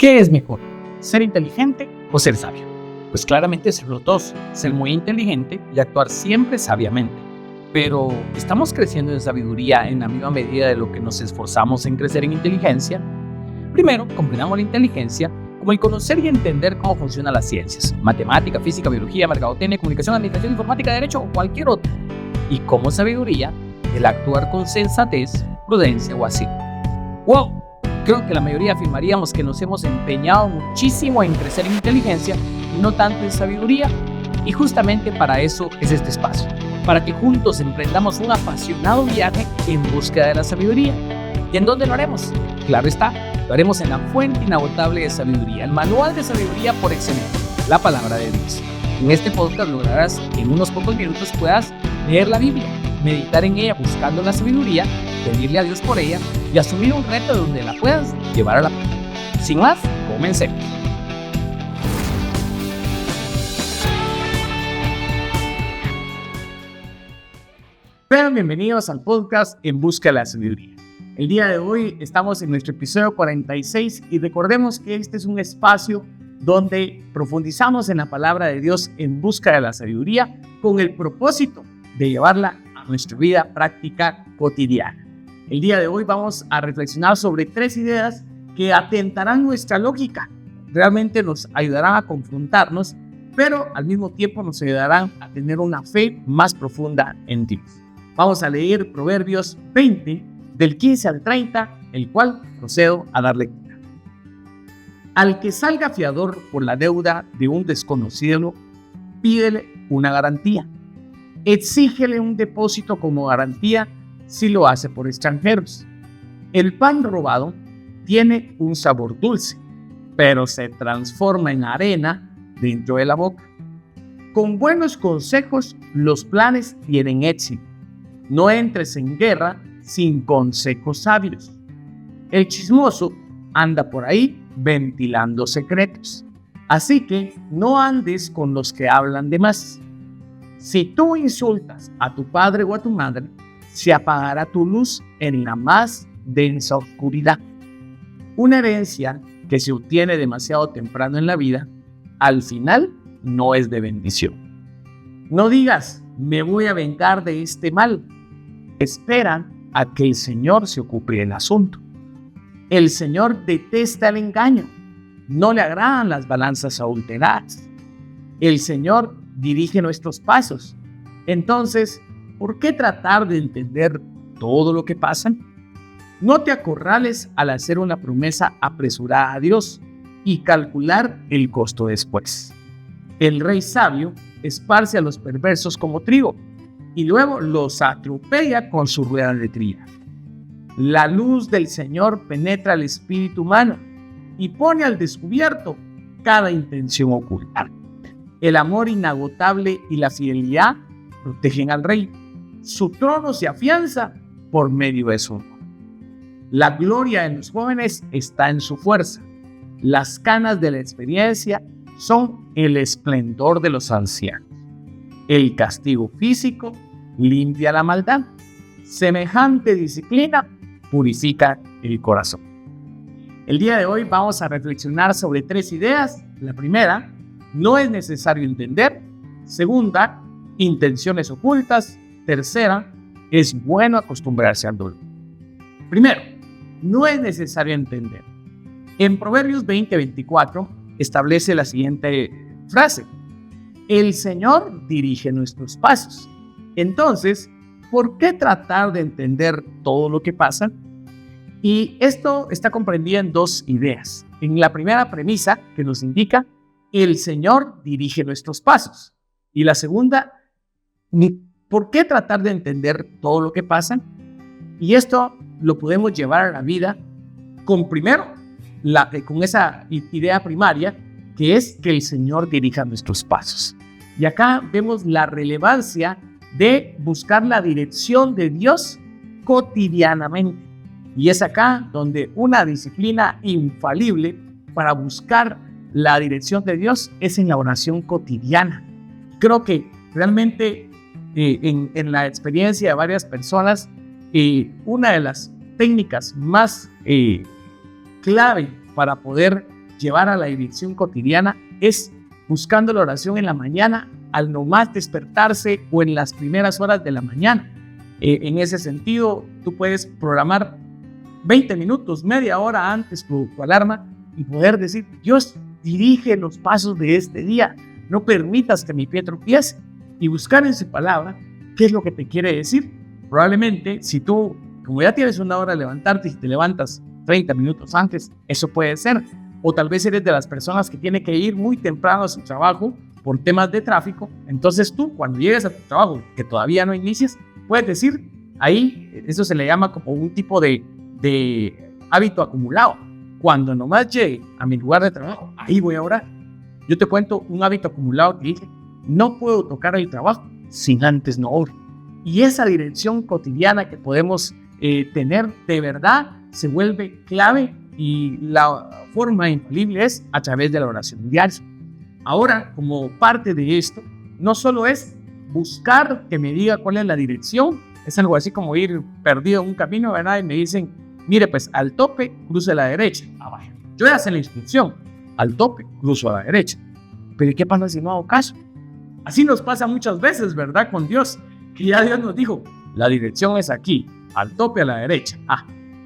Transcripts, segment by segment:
¿Qué es mejor? ¿Ser inteligente o ser sabio? Pues claramente ser los dos, ser muy inteligente y actuar siempre sabiamente. Pero, ¿estamos creciendo en sabiduría en la misma medida de lo que nos esforzamos en crecer en inteligencia? Primero, comprendamos la inteligencia como el conocer y entender cómo funcionan las ciencias, matemática, física, biología, mercadotecnia, comunicación, administración, informática, derecho o cualquier otra. Y como sabiduría, el actuar con sensatez, prudencia o así. ¡Wow! Creo que la mayoría afirmaríamos que nos hemos empeñado muchísimo en crecer en inteligencia y no tanto en sabiduría. Y justamente para eso es este espacio, para que juntos emprendamos un apasionado viaje en búsqueda de la sabiduría. ¿Y en dónde lo haremos? Claro está, lo haremos en la fuente inagotable de sabiduría, el manual de sabiduría por excelencia, la palabra de Dios. En este podcast lograrás que en unos pocos minutos puedas leer la Biblia, meditar en ella buscando la sabiduría, pedirle a Dios por ella y asumir un reto donde la puedas llevar a la práctica. Sin más, comencemos. Sean bienvenidos al podcast En Busca de la Sabiduría. El día de hoy estamos en nuestro episodio 46 y recordemos que este es un espacio donde profundizamos en la palabra de Dios en busca de la sabiduría con el propósito de llevarla a nuestra vida práctica cotidiana. El día de hoy vamos a reflexionar sobre 3 ideas que atentarán nuestra lógica, realmente nos ayudarán a confrontarnos, pero al mismo tiempo nos ayudarán a tener una fe más profunda en Dios. Vamos a leer Proverbios 20, del 15 al 30, el cual procedo a dar lectura. Al que salga fiador por la deuda de un desconocido, pídele una garantía. Exígele un depósito como garantía si lo hace por extranjeros. El pan robado tiene un sabor dulce, pero se transforma en arena dentro de la boca. Con buenos consejos, los planes tienen éxito. No entres en guerra sin consejos sabios. El chismoso anda por ahí ventilando secretos. Así que no andes con los que hablan de más. Si tú insultas a tu padre o a tu madre, se apagará tu luz en la más densa oscuridad. Una herencia que se obtiene demasiado temprano en la vida, al final no es de bendición. No digas, me voy a vengar de este mal. Espera a que el Señor se ocupe del asunto. El Señor detesta el engaño. No le agradan las balanzas adulteradas. El Señor dirige nuestros pasos. Entonces, ¿por qué tratar de entender todo lo que pasa? No te acorrales al hacer una promesa apresurada a Dios y calcular el costo después. El rey sabio esparce a los perversos como trigo y luego los atropella con su rueda de trigo. La luz del Señor penetra el espíritu humano y pone al descubierto cada intención oculta. El amor inagotable y la fidelidad protegen al rey. Su trono se afianza por medio de su honor. La gloria de los jóvenes está en su fuerza. Las canas de la experiencia son el esplendor de los ancianos. El castigo físico limpia la maldad. Semejante disciplina purifica el corazón. El día de hoy vamos a reflexionar sobre 3 ideas. La primera, no es necesario entender. Segunda, intenciones ocultas. Tercera, es bueno acostumbrarse al dolor. Primero, no es necesario entender. En Proverbios 20:24 establece la siguiente frase: el Señor dirige nuestros pasos. Entonces, ¿por qué tratar de entender todo lo que pasa? Y esto está comprendido en 2 ideas. En la primera premisa, que nos indica, el Señor dirige nuestros pasos. Y la segunda, ¿por qué tratar de entender todo lo que pasa? Y esto lo podemos llevar a la vida con con esa idea primaria, que es que el Señor dirija nuestros pasos. Y acá vemos la relevancia de buscar la dirección de Dios cotidianamente. Y es acá donde una disciplina infalible para buscar la dirección de Dios es en la oración cotidiana. Creo que realmente en la experiencia de varias personas, una de las técnicas más clave para poder llevar a la dirección cotidiana es buscando la oración en la mañana, al nomás despertarse o en las primeras horas de la mañana. En ese sentido, tú puedes programar 20 minutos, media hora antes tu alarma y poder decir: Dios, dirige los pasos de este día, no permitas que mi pie tropiece, y buscar en su palabra qué es lo que te quiere decir. Probablemente, si tú, como ya tienes una hora de levantarte y te levantas 30 minutos antes, eso puede ser. O tal vez eres de las personas que tiene que ir muy temprano a su trabajo por temas de tráfico. Entonces tú, cuando llegues a tu trabajo, que todavía no inicias, puedes decir, ahí, eso se le llama como un tipo de hábito acumulado. Cuando nomás llegue a mi lugar de trabajo, ahí voy a orar. Yo te cuento un hábito acumulado que dije: no puedo tocar el trabajo sin antes no orar. Y esa dirección cotidiana que podemos tener, de verdad, se vuelve clave, y la forma infalible es a través de la oración diaria. Ahora, como parte de esto, no solo es buscar que me diga cuál es la dirección, es algo así como ir perdido en un camino, ¿verdad? Y me dicen: mire, pues al tope, cruce a la derecha. Vaya. Yo ya sé la instrucción: al tope, cruzo a la derecha. Pero ¿qué pasa si no hago caso? Así nos pasa muchas veces, ¿verdad? Con Dios, que ya Dios nos dijo: la dirección es aquí, al tope a la derecha.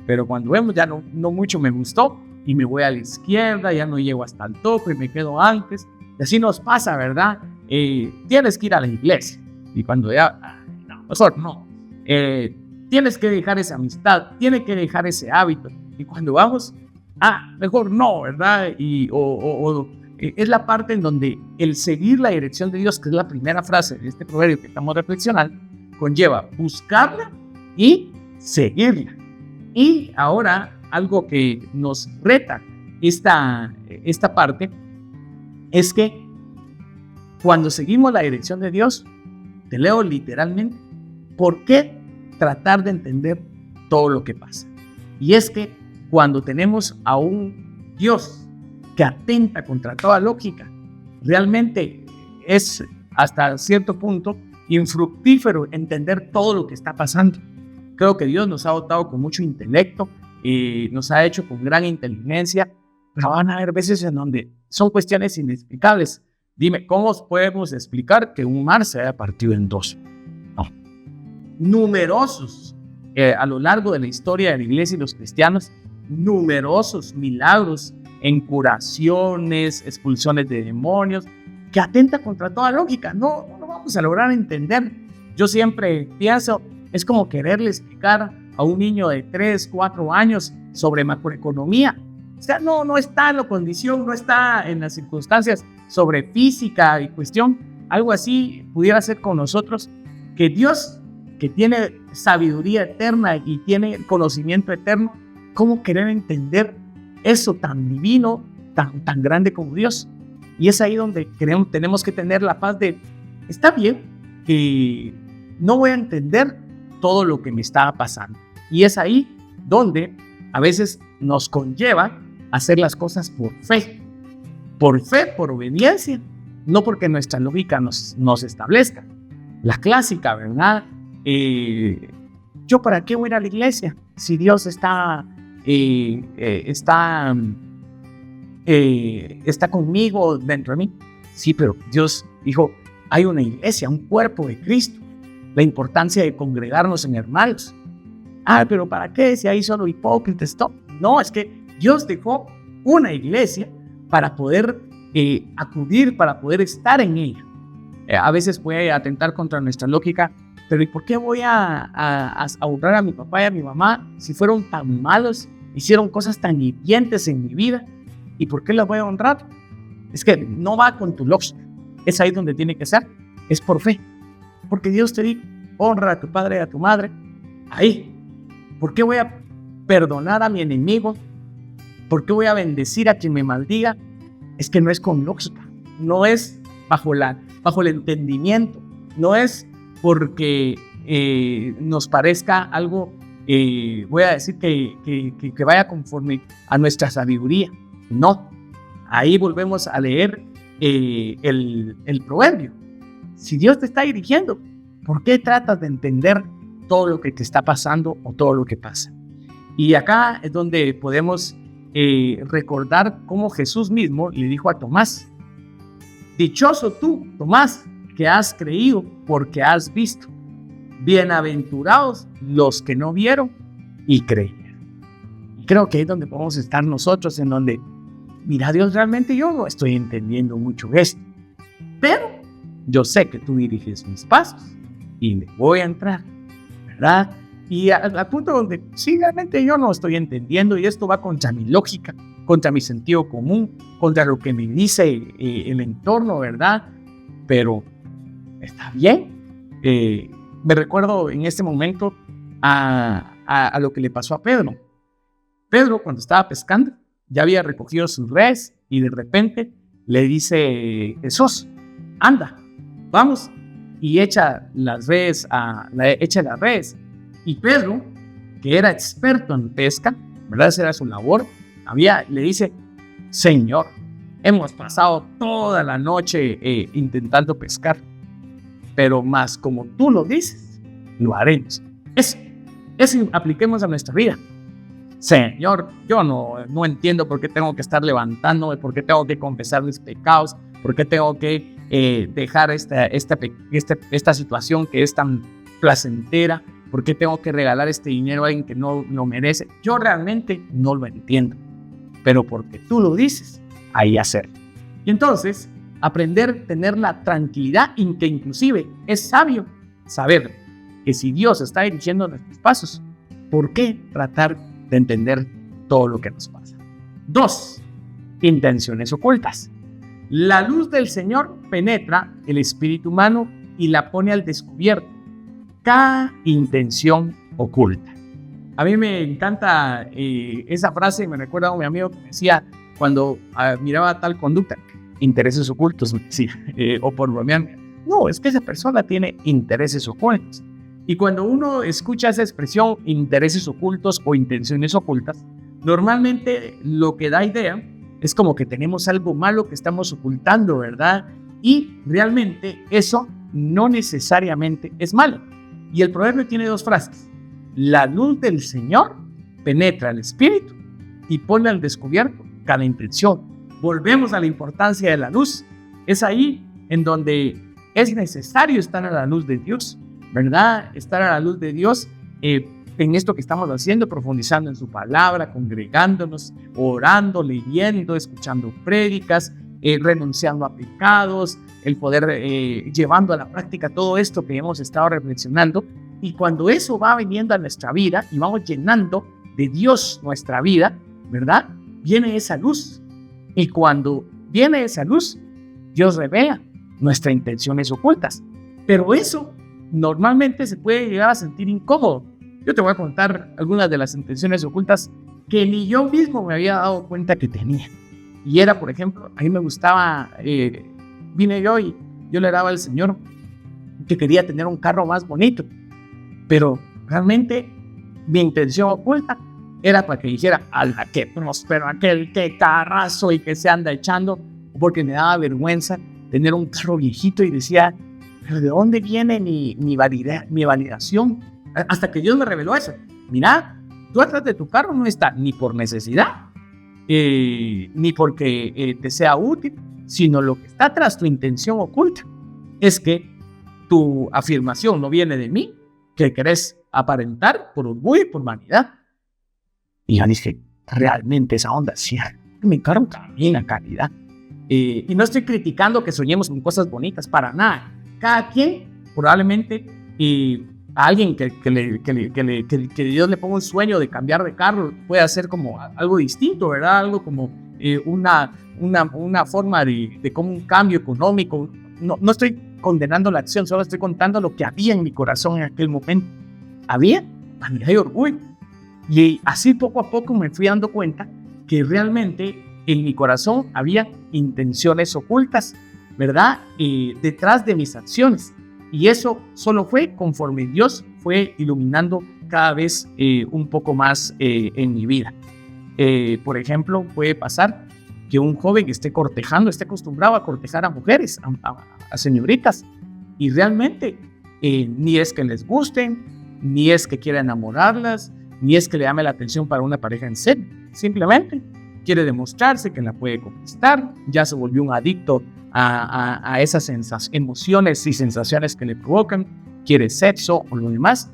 Pero cuando vemos ya no mucho me gustó y me voy a la izquierda, ya no llego hasta el tope, me quedo antes. Y así nos pasa, ¿verdad? Tienes que ir a la iglesia. Y cuando ya, no, mejor no. Tienes que dejar esa amistad, tienes que dejar ese hábito. Y cuando vamos, mejor no, ¿verdad? Es la parte en donde el seguir la dirección de Dios, que es la primera frase de este proverbio que estamos reflexionando, conlleva buscarla y seguirla. Y ahora, algo que nos reta esta parte es que cuando seguimos la dirección de Dios, te leo literalmente, ¿por qué tratar de entender todo lo que pasa? Y es que cuando tenemos a un Dios que atenta contra toda lógica, realmente es hasta cierto punto infructífero entender todo lo que está pasando. Creo que Dios nos ha dotado con mucho intelecto, nos ha hecho con gran inteligencia, pero van a haber veces en donde son cuestiones inexplicables. Dime, ¿cómo podemos explicar que un mar se haya partido en dos? No. Numerosos, a lo largo de la historia de la iglesia y los cristianos, numerosos milagros en curaciones, expulsiones de demonios, que atenta contra toda lógica. No vamos a lograr entender. Yo siempre pienso, es como quererle explicar a un niño de 3, 4 años sobre macroeconomía. O sea, no está en la condición, no está en las circunstancias sobre física y cuestión. Algo así pudiera ser con nosotros, que Dios, que tiene sabiduría eterna y tiene conocimiento eterno, ¿cómo querer entender eso tan divino, tan grande como Dios? Y es ahí donde tenemos que tener la paz de: está bien que no voy a entender todo lo que me está pasando. Y es ahí donde a veces nos conlleva hacer las cosas por fe, por obediencia, no porque nuestra lógica nos establezca. La clásica, ¿verdad? ¿Yo para qué voy a ir a la iglesia si Dios está conmigo dentro de mí? Sí, pero Dios dijo: hay una iglesia, un cuerpo de Cristo, la importancia de congregarnos en hermanos. Pero ¿para qué? Si hay solo hipócritas. No, es que Dios dejó una iglesia para poder acudir, para poder estar en ella. A veces puede atentar contra nuestra lógica, pero ¿y por qué voy a honrar a mi papá y a mi mamá si fueron tan malos, hicieron cosas tan hirientes en mi vida? ¿Y por qué las voy a honrar? Es que no va con tu lógica. Es ahí donde tiene que ser, es por fe. Porque Dios te dijo: honra a tu padre y a tu madre. Ahí. ¿Por qué voy a perdonar a mi enemigo? ¿Por qué voy a bendecir a quien me maldiga? Es que no es con lógica, no es bajo el entendimiento, no es porque nos parezca algo, voy a decir que vaya conforme a nuestra sabiduría. No, ahí volvemos a leer el proverbio. Si Dios te está dirigiendo, ¿por qué tratas de entender todo lo que te está pasando o todo lo que pasa? Y acá es donde podemos recordar cómo Jesús mismo le dijo a Tomás: dichoso tú, Tomás, que has creído porque has visto. Bienaventurados los que no vieron y creyeron. Y creo que ahí es donde podemos estar nosotros, en donde, mira, Dios, realmente yo no estoy entendiendo mucho esto, pero yo sé que tú diriges mis pasos y me voy a entrar, ¿verdad? Y al punto donde sí, realmente yo no estoy entendiendo, y esto va contra mi lógica, contra mi sentido común, contra lo que me dice el entorno, ¿verdad? Pero está bien. Me recuerdo en este momento a lo que le pasó a Pedro. Pedro, cuando estaba pescando, ya había recogido sus redes y de repente le dice Jesús: anda, vamos, y echa las redes. Y Pedro, que era experto en pesca, ¿verdad? Esa era su labor, le dice: Señor, hemos pasado toda la noche intentando pescar, pero más como tú lo dices, lo haremos. Eso apliquemos a nuestra vida. Señor, yo no entiendo por qué tengo que estar levantándome, por qué tengo que confesar mis pecados, por qué tengo que dejar esta situación que es tan placentera, por qué tengo que regalar este dinero a alguien que no lo merece. Yo realmente no lo entiendo, pero porque tú lo dices, ahí hacerlo. Y entonces, aprender a tener la tranquilidad, en que inclusive es sabio saber que si Dios está dirigiendo nuestros pasos, ¿por qué tratar de entender todo lo que nos pasa? 2. Intenciones ocultas. La luz del Señor penetra el espíritu humano y la pone al descubierto cada intención oculta. A mí me encanta esa frase, me recuerda a mi amigo que me decía cuando miraba tal conducta: intereses ocultos, me decía, o por bromear, no, es que esa persona tiene intereses ocultos. Y cuando uno escucha esa expresión, intereses ocultos o intenciones ocultas, normalmente lo que da idea es como que tenemos algo malo que estamos ocultando, ¿verdad? Y realmente eso no necesariamente es malo. Y el proverbio tiene 2 frases: la luz del Señor penetra el espíritu y pone al descubierto cada intención. Volvemos a la importancia de la luz. Es ahí en donde es necesario estar a la luz de Dios, ¿verdad? Estar a la luz de Dios en esto que estamos haciendo, profundizando en su palabra, congregándonos, orando, leyendo, escuchando prédicas, renunciando a pecados, el poder llevando a la práctica todo esto que hemos estado reflexionando. Y cuando eso va viniendo a nuestra vida y vamos llenando de Dios nuestra vida, ¿verdad? Viene esa luz. Y cuando viene esa luz, Dios revela nuestras intenciones ocultas. Pero eso normalmente se puede llegar a sentir incómodo. Yo te voy a contar algunas de las intenciones ocultas que ni yo mismo me había dado cuenta que tenía. Y era, por ejemplo, a mí me gustaba, vine yo y yo le daba al Señor que quería tener un carro más bonito. Pero realmente mi intención oculta era para que dijera: ¡ala, qué próspero aquel, qué carrazo! Y que se anda echando, porque me daba vergüenza tener un carro viejito y decía: ¿pero de dónde viene mi validación? Hasta que Dios me reveló eso. Mira, tú atrás de tu carro no está ni por necesidad, ni porque te sea útil, sino lo que está atrás, tu intención oculta, es que tu afirmación no viene de mí, que querés aparentar por orgullo y por vanidad. Y yo dije: realmente esa onda, sí, mi carro también a calidad. Y no estoy criticando que soñemos con cosas bonitas, para nada. Cada quien, probablemente, a alguien que Dios le ponga un sueño de cambiar de carro, puede hacer como algo distinto, ¿verdad? Algo como una forma de como un cambio económico. No estoy condenando la acción, solo estoy contando lo que había en mi corazón en aquel momento. Había vanidad y orgullo. Y así poco a poco me fui dando cuenta que realmente en mi corazón había intenciones ocultas, ¿verdad? Detrás de mis acciones. Y eso solo fue conforme Dios fue iluminando cada vez un poco más en mi vida. Por ejemplo, puede pasar que un joven esté acostumbrado a cortejar a mujeres, a señoritas, y realmente ni es que les gusten, ni es que quiera enamorarlas, ni es que le llame la atención para una pareja en serio. Simplemente quiere demostrarse que la puede conquistar, ya se volvió un adicto a esas emociones y sensaciones que le provocan, quiere sexo o lo demás.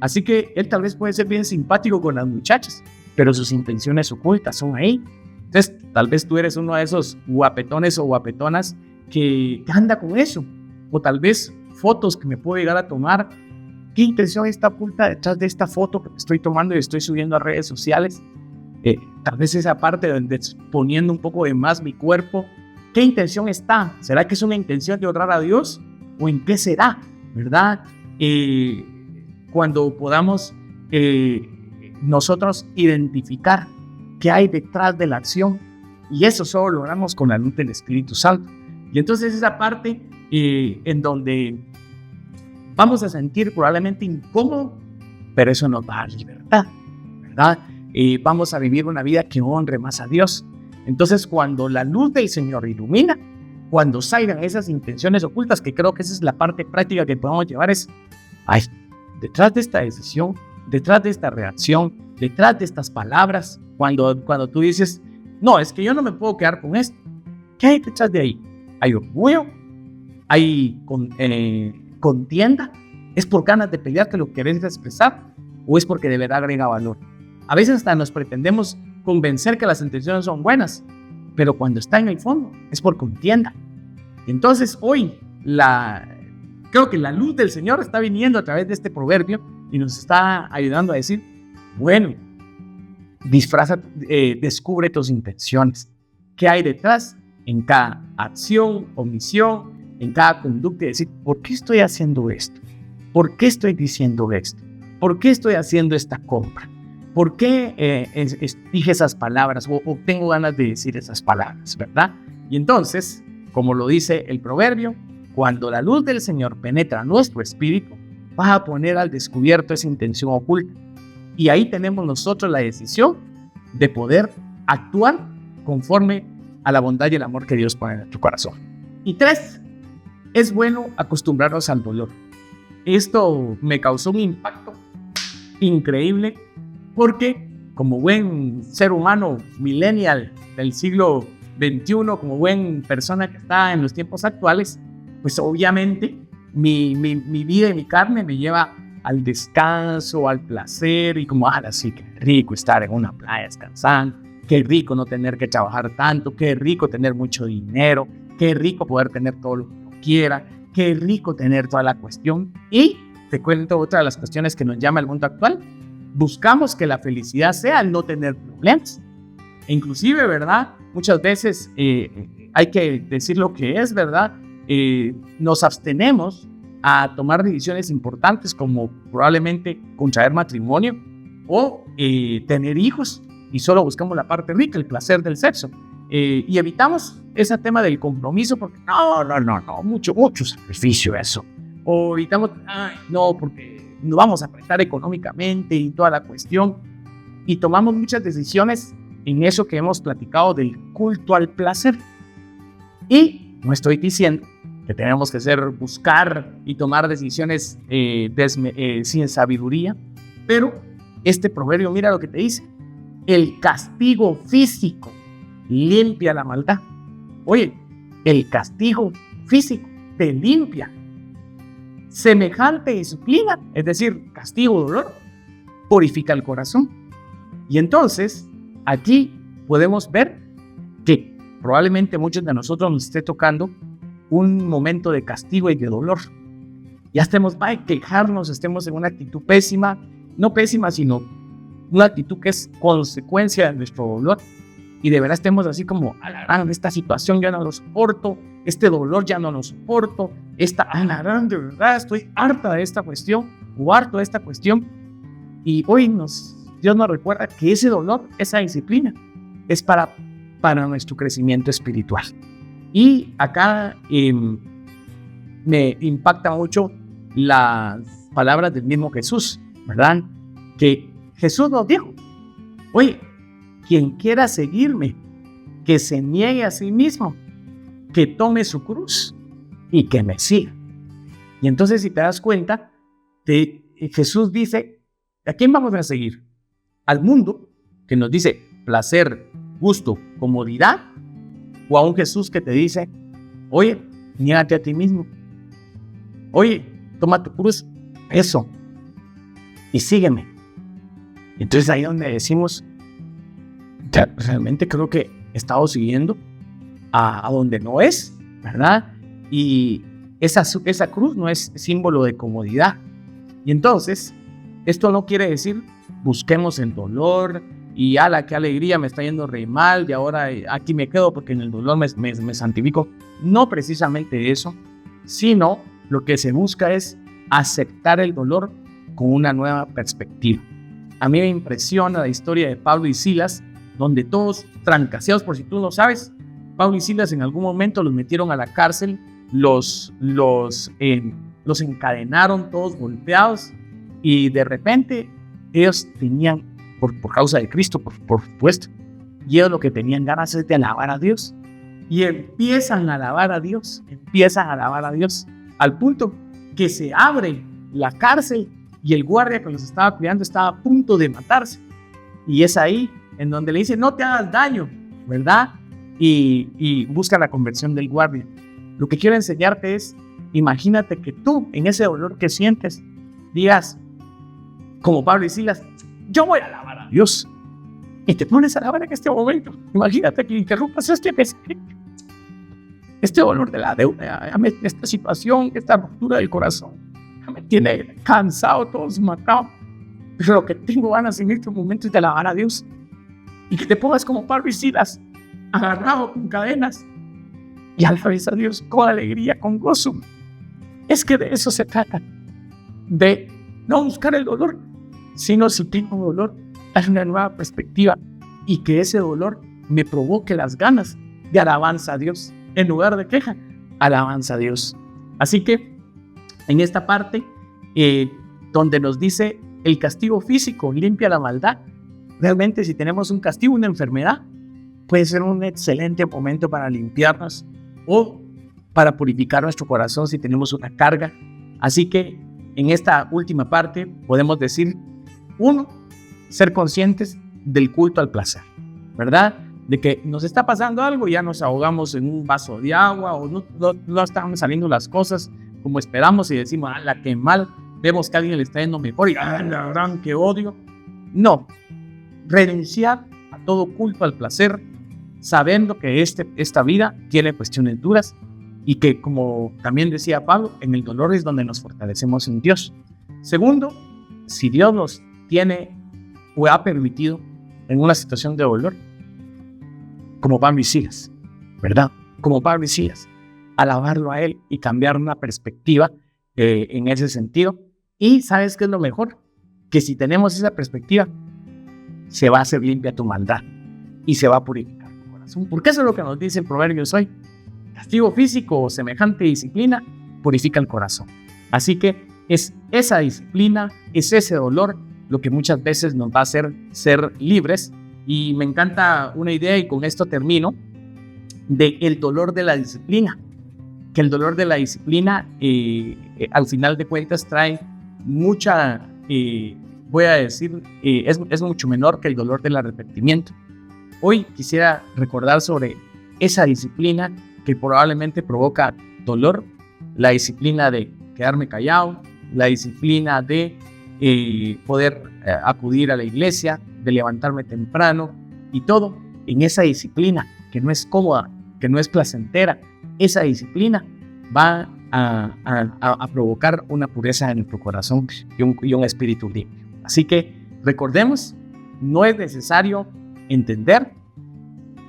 Así que él tal vez puede ser bien simpático con las muchachas, pero sus intenciones ocultas son ahí. Entonces, tal vez tú eres uno de esos guapetones o guapetonas que anda con eso. O tal vez fotos que me puedo llegar a tomar. ¿Qué intención está oculta detrás de esta foto que estoy tomando y estoy subiendo a redes sociales? Tal vez esa parte donde exponiendo un poco de más mi cuerpo. ¿Qué intención está? ¿Será que es una intención de honrar a Dios? ¿O en qué será? ¿Verdad? Cuando podamos nosotros identificar qué hay detrás de la acción, y eso solo lo logramos con la luz del Espíritu Santo. Y entonces esa parte en donde vamos a sentir probablemente incómodo, pero eso nos va a dar libertad, ¿verdad? Vamos a vivir una vida que honre más a Dios. Entonces, cuando la luz del Señor ilumina, cuando salgan esas intenciones ocultas, que creo que esa es la parte práctica que podemos llevar, es, ay, detrás de esta decisión, detrás de esta reacción, detrás de estas palabras, cuando tú dices, no, es que yo no me puedo quedar con esto, ¿qué hay detrás de ahí? ¿Hay orgullo? ¿Hay contienda? ¿Es por ganas de pelearte lo que querés expresar? ¿O es porque de verdad agrega valor? A veces hasta nos pretendemos convencer que las intenciones son buenas, pero cuando está en el fondo es por contienda. Entonces hoy creo que la luz del Señor está viniendo a través de este proverbio y nos está ayudando a decir, bueno, descubre tus intenciones. ¿Qué hay detrás en cada acción, omisión, en cada conducta? Y decir, ¿por qué estoy haciendo esto? ¿Por qué estoy diciendo esto? ¿Por qué estoy haciendo esta compra? ¿Por qué dije esas palabras o tengo ganas de decir esas palabras, verdad? Y entonces, como lo dice el proverbio, cuando la luz del Señor penetra nuestro espíritu, vas a poner al descubierto esa intención oculta. Y ahí tenemos nosotros la decisión de poder actuar conforme a la bondad y el amor que Dios pone en nuestro corazón. Y 3, es bueno acostumbrarnos al dolor. Esto me causó un impacto increíble porque como buen ser humano millennial del siglo XXI, como buena persona que está en los tiempos actuales, pues obviamente mi vida y mi carne me lleva al descanso, al placer y como, sí, qué rico estar en una playa descansando, qué rico no tener que trabajar tanto, qué rico tener mucho dinero, qué rico poder tener todo lo que uno quiera, qué rico tener toda la cuestión. Y te cuento otra de las cuestiones que nos llama el mundo actual. Buscamos que la felicidad sea el no tener problemas. E inclusive, ¿verdad? Muchas veces hay que decir lo que es, ¿verdad? Nos abstenemos a tomar decisiones importantes como probablemente contraer matrimonio o tener hijos y solo buscamos la parte rica, el placer del sexo. Y evitamos ese tema del compromiso porque no, mucho sacrificio eso. O evitamos, no, porque nos vamos a apretar económicamente y toda la cuestión. Y tomamos muchas decisiones en eso que hemos platicado del culto al placer. Y no estoy diciendo que tenemos que buscar y tomar decisiones sin sabiduría, pero este proverbio, mira lo que te dice: el castigo físico limpia la maldad. Oye, el castigo físico te limpia. Semejante disciplina, es decir, castigo, dolor, purifica el corazón. Y entonces, aquí podemos ver que probablemente muchos de nosotros nos esté tocando un momento de castigo y de dolor. Ya estemos a quejarnos, estemos en una actitud pésima, no pésima, sino una actitud que es consecuencia de nuestro dolor. Y de verdad estemos así como, esta situación ya no lo soporto, este dolor ya no lo soporto, de verdad estoy harta de esta cuestión, o harto de esta cuestión. Y hoy Dios nos recuerda que ese dolor, esa disciplina, es para nuestro crecimiento espiritual. Y acá me impacta mucho las palabras del mismo Jesús, ¿verdad? Que Jesús nos dijo, oye, quien quiera seguirme, que se niegue a sí mismo, que tome su cruz y que me siga. Y entonces, si te das cuenta, Jesús dice, ¿a quién vamos a seguir? Al mundo, que nos dice placer, gusto, comodidad, o a un Jesús que te dice, oye, niégate a ti mismo, oye, toma tu cruz, eso, y sígueme. Entonces ahí donde decimos, realmente creo que he estado siguiendo a donde no es, ¿verdad? Y esa cruz no es símbolo de comodidad. Y entonces, esto no quiere decir busquemos el dolor y ala, qué alegría, me está yendo re mal y ahora aquí me quedo porque en el dolor me santifico. No precisamente eso, sino lo que se busca es aceptar el dolor con una nueva perspectiva. A mí me impresiona la historia de Pablo y Silas, donde todos trancaseados, por si tú no sabes, Pablo y Silas en algún momento los metieron a la cárcel, los encadenaron todos golpeados y de repente ellos tenían, por causa de Cristo, por supuesto, y ellos lo que tenían ganas es de alabar a Dios y empiezan a alabar a Dios, al punto que se abre la cárcel y el guardia que los estaba cuidando estaba a punto de matarse, y es ahí en donde le dice no te hagas daño, ¿verdad? Y busca la conversión del guardia. Lo que quiero enseñarte es, imagínate que tú en ese dolor que sientes digas, como Pablo y Silas, yo voy a alabar a Dios, y te pones a alabar en este momento. Imagínate que interrumpas este dolor de la deuda, esta situación, esta ruptura del corazón, me tiene cansado, todos matados, pero lo que tengo ganas en este momento es de alabar a Dios, y que te pongas como Pablo y Silas, agarrado con cadenas, y alabes a Dios con alegría, con gozo. Es que de eso se trata, de no buscar el dolor, sino si tengo dolor, dar una nueva perspectiva y que ese dolor me provoque las ganas de alabanza a Dios. En lugar de queja, alabanza a Dios. Así que en esta parte donde nos dice el castigo físico limpia la maldad, realmente si tenemos un castigo, una enfermedad, puede ser un excelente momento para limpiarnos o para purificar nuestro corazón si tenemos una carga. Así que en esta última parte podemos decir, 1, ser conscientes del culto al placer, ¿verdad? De que nos está pasando algo, ya nos ahogamos en un vaso de agua o no están saliendo las cosas como esperamos y decimos, ¡ala, qué mal! Vemos que a alguien le está yendo mejor y la verdad, qué odio. No, renunciar a todo culto al placer, sabiendo que esta vida tiene cuestiones duras y que, como también decía Pablo, en el dolor es donde nos fortalecemos en Dios. Segundo, si Dios nos tiene o ha permitido en una situación de dolor, como Pablo y Silas, ¿verdad? Como Pablo y Silas, alabarlo a Él y cambiar una perspectiva en ese sentido. Y ¿sabes qué es lo mejor? Que si tenemos esa perspectiva, se va a hacer limpia tu maldad y se va a purificar tu corazón. Porque eso es lo que nos dice el proverbio hoy. Castigo físico o semejante disciplina purifica el corazón. Así que es esa disciplina, es ese dolor lo que muchas veces nos va a hacer ser libres. Y me encanta una idea, y con esto termino, de el dolor de la disciplina. Que el dolor de la disciplina, al final de cuentas, trae mucha, voy a decir, es mucho menor que el dolor del arrepentimiento. Hoy quisiera recordar sobre esa disciplina que probablemente provoca dolor, la disciplina de quedarme callado, la disciplina de poder acudir a la iglesia, de levantarme temprano, y todo en esa disciplina que no es cómoda, que no es placentera. Esa disciplina va a provocar una pureza en nuestro corazón y un espíritu limpio. Así que recordemos, no es necesario entender.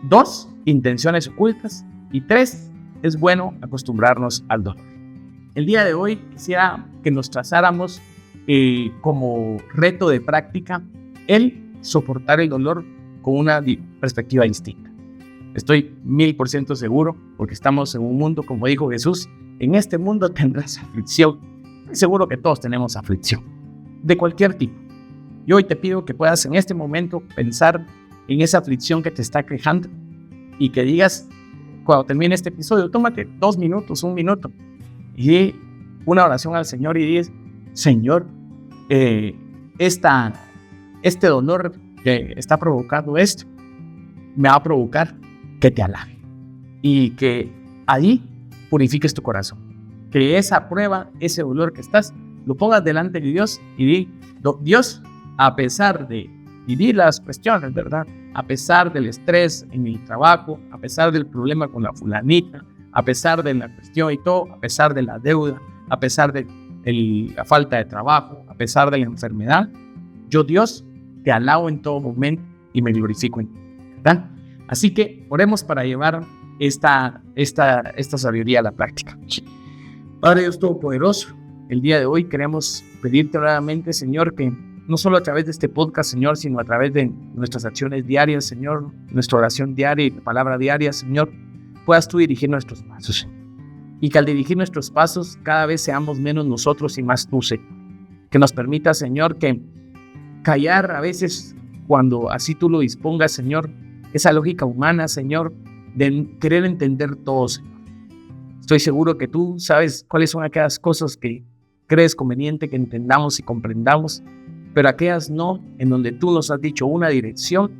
2, intenciones ocultas. Y 3, es bueno acostumbrarnos al dolor. El día de hoy quisiera que nos trazáramos como reto de práctica el soportar el dolor con una perspectiva distinta. Estoy 1000% seguro, porque estamos en un mundo, como dijo Jesús, en este mundo tendrás aflicción. Estoy seguro que todos tenemos aflicción, de cualquier tipo. Y hoy te pido que puedas en este momento pensar en esa aflicción que te está quejando y que digas, cuando termine este episodio, tómate 2 minutos, 1 minuto y una oración al Señor y dices, Señor, este dolor que está provocando esto, me va a provocar que te alabe y que allí purifiques tu corazón. Que esa prueba, ese dolor que estás, lo pongas delante de Dios y di, Dios, a pesar de vivir las cuestiones, ¿verdad? A pesar del estrés en el trabajo, a pesar del problema con la fulanita, a pesar de la cuestión y todo, a pesar de la deuda, a pesar de la falta de trabajo, a pesar de la enfermedad, yo, Dios, te alabo en todo momento y me glorifico en ti, ¿verdad? Así que oremos para llevar esta sabiduría a la práctica. Padre Dios Todopoderoso, el día de hoy queremos pedirte nuevamente, Señor, que no solo a través de este podcast, Señor, sino a través de nuestras acciones diarias, Señor, nuestra oración diaria y palabra diaria, Señor, puedas tú dirigir nuestros pasos. Y que al dirigir nuestros pasos, cada vez seamos menos nosotros y más tú, Señor. Que nos permita, Señor, que callar a veces cuando así tú lo dispongas, Señor, esa lógica humana, Señor, de querer entender todo, Señor. Estoy seguro que tú sabes cuáles son aquellas cosas que crees conveniente que entendamos y comprendamos, pero aquellas no, en donde tú nos has dicho una dirección.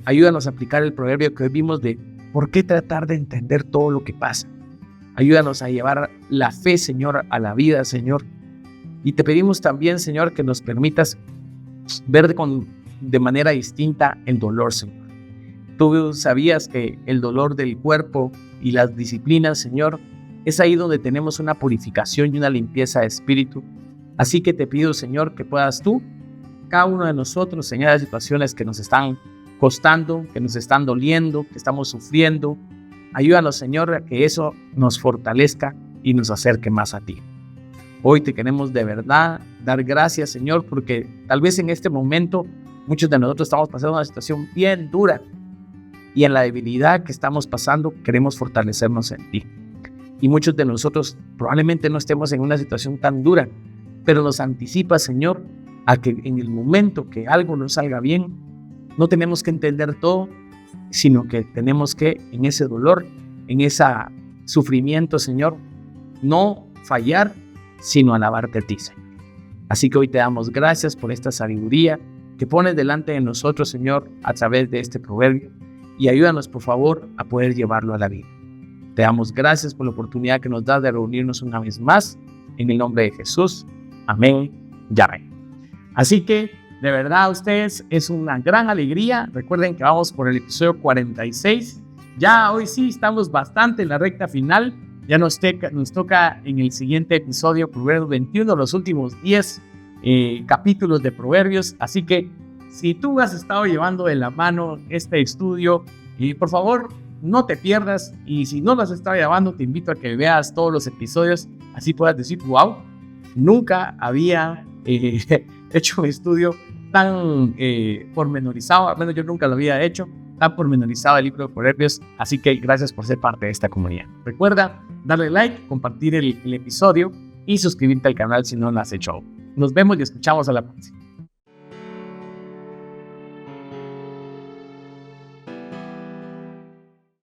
Ayúdanos a aplicar el proverbio que hoy vimos de ¿por qué tratar de entender todo lo que pasa? Ayúdanos a llevar la fe, Señor, a la vida, Señor. Y te pedimos también, Señor, que nos permitas ver de manera distinta el dolor, Señor. Tú sabías que el dolor del cuerpo y las disciplinas, Señor, es ahí donde tenemos una purificación y una limpieza de espíritu. Así que te pido, Señor, que puedas tú, cada uno de nosotros, Señor, las situaciones que nos están costando, que nos están doliendo, que estamos sufriendo, ayúdanos, Señor, a que eso nos fortalezca y nos acerque más a ti. Hoy te queremos de verdad dar gracias, Señor, porque tal vez en este momento muchos de nosotros estamos pasando una situación bien dura y en la debilidad que estamos pasando queremos fortalecernos en ti. Y muchos de nosotros probablemente no estemos en una situación tan dura, pero nos anticipa, Señor, a que en el momento que algo nos salga bien, no tenemos que entender todo, sino que tenemos que, en ese dolor, en ese sufrimiento, Señor, no fallar, sino alabarte a ti, Señor. Así que hoy te damos gracias por esta sabiduría que pones delante de nosotros, Señor, a través de este proverbio, y ayúdanos, por favor, a poder llevarlo a la vida. Te damos gracias por la oportunidad que nos das de reunirnos una vez más, en el nombre de Jesús. Amén y amén. Así que, de verdad, a ustedes es una gran alegría. Recuerden que vamos por el episodio 46. Ya hoy sí estamos bastante en la recta final. Ya nos toca en el siguiente episodio, Proverbios 21, los últimos 10 capítulos de Proverbios. Así que, si tú has estado llevando de la mano este estudio, por favor, no te pierdas. Y si no lo has estado llevando, te invito a que veas todos los episodios. Así puedas decir, wow, nunca había hecho un estudio tan pormenorizado, al menos yo nunca lo había hecho, tan pormenorizado el libro de Proverbios. Así que gracias por ser parte de esta comunidad. Recuerda darle like, compartir el episodio y suscribirte al canal si no lo has hecho aún. Nos vemos y escuchamos a la próxima.